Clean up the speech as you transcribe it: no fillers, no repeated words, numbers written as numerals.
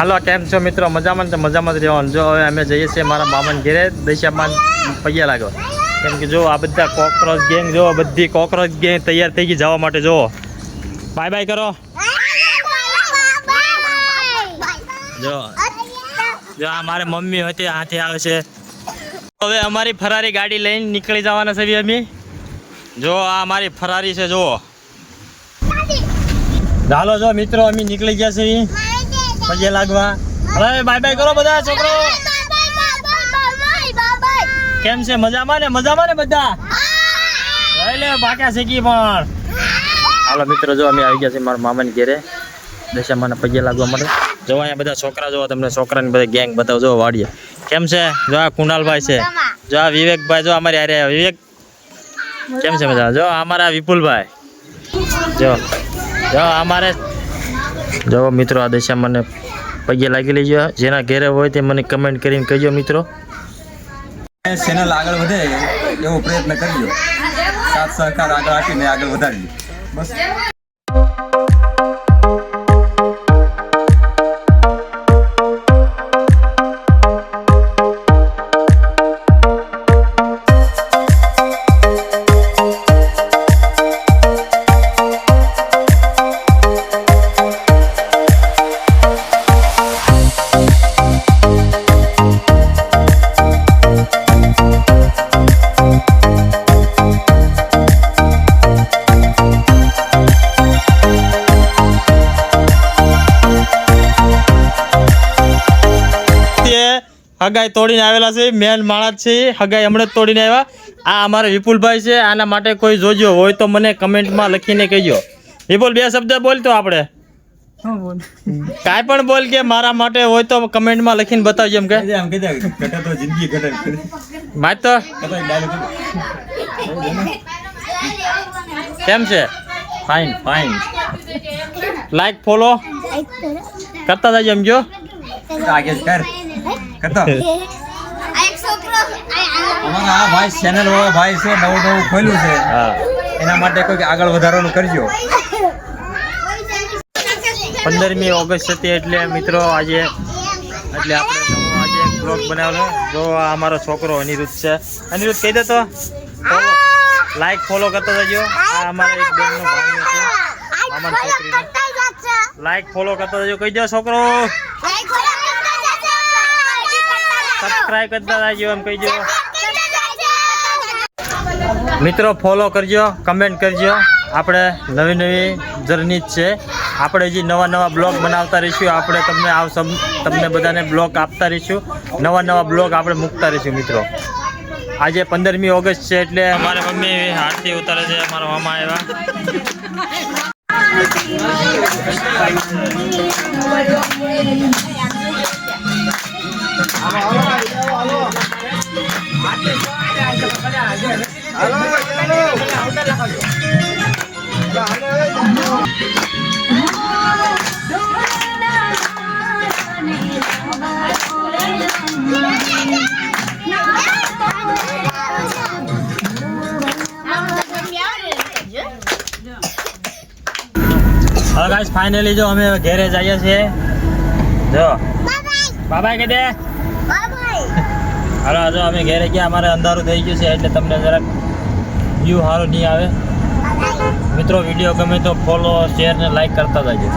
હાલો કેમ છો મિત્રો? મજામાં ને? મજામાં જ રહેવાનું. જો હવે અમે જઈએ છીએ મારા મામાને ઘેરે દશામાં પૈયા લાગવા. કેમ કે જો આ બધા કોકરોચ ગેંગ, જો બધી કોકરોચ ગેંગ તૈયાર થઈ ગઈ જવા માટે. જો બાય બાય કરો. જો જો આ મારે મમ્મી હતી હાથે આવે છે. હવે અમારી ફરારી ગાડી લઈને નીકળી જવાના છે અમે. જો આ અમારી ફરારી છે. જો ચાલો જો મિત્રો અમે નીકળી ગયા છીએ પગે લાગવા. હવે બાય બાય કરો બધા છોકરો. કેમ છે? મજામાં ને બધા? એટલે બાક્યા શીખી પણ. હાલો મિત્રો જો અમે આવી ગયા છીએ મારા મામાની ઘેરે દશામાના પગે લાગવા માટે. જો અહીંયા બધા છોકરા જોવો, તમને છોકરાની બધા ગેંગ બતાવો. જો વાડીએ કેમ છે? જો આ કુણાલભાઈ છે, જો આ વિવેકભાઈ, જો અમારી હારે વિવેક કેમ છે? મજા. જો અમારા વિપુલભાઈ, જો જો અમારે જો મિત્રો આ દશામાને પગે લાગી લેજો. જેના ઘેરે હોય તે મને કમેન્ટ કરીને કહેજો મિત્રો. ચેનલ આગળ વધે એવો પ્રયત્ન કરજો. સાથ સહકાર આગળ આપીને આગળ વધારજો બસ. હગાઈ તોડીને આવેલા છે, મેન માણસ છે. હગાઈ હમણાં જ તોડીને આવ્યા. આ અમારા વિપુલભાઈ છે. આના માટે કોઈ જોજો હોય તો મને કમેન્ટમાં લખીને કહેજો. વિપુલ બે શબ્દ બોલ તો આપણે કાંઈ પણ બોલ કે મારા માટે હોય તો કમેન્ટમાં લખીને બતાવજો. એમ કે વાત તો કેમ છે? Fine fine. લાઈક ફોલો કરતા જજો. એમ જો આગે કર કરતો અમારા આ ભાઈ ચેનલ વાળો ભાઈ છે, નવું ખોલ્યું છે. હા, એના માટે કોઈ આગળ વધારવાનું કરજો. 15મી ઓગસ્ટ હતી એટલે મિત્રો આજે એટલે આપણે આજે એક બ્લોગ બનાવેલો. જો આ અમારો છોકરો અનિરુદ્ધ છે. અનિરુદ્ધ કહી દે તો લાઈક ફોલો કરતા જજો. આ અમારા એક બેનનો ભાણિયો છે, મામાની છોકરીનો. લાઈક ફોલો કરતા જજો. કહી દો છોકરો સબસ્ક્રાઇબ કરતા જજો. એમ કહી દો મિત્રો. ફોલો કરજો, કમેન્ટ કરજો. આપણે નવી જર્ની જ છે. આપણે હજી નવા બ્લોગ બનાવતા રહીશું. આપણે તમને બધાને બ્લોગ આપતા રહીશું. નવા બ્લોગ આપણે મૂકતા રહીશું મિત્રો. આજે 15મી ઓગસ્ટ છે એટલે અમારે મમ્મી આરતી ઉતારે છે. અમારા મામા આવ્યા. હવે ગાઈસ ફાઇનલી જો અમે ઘરે જઈએ છીએ. જો બાય કે દે હાલો. જો અમે ઘરે ગયા. અમારે અંધારું થઈ ગયું છે એટલે તમને જરાક વ્યૂ સારું નહીં આવે મિત્રો. વિડીયો ગમે તો ફોલો, શેર ને લાઈક કરતા જજો.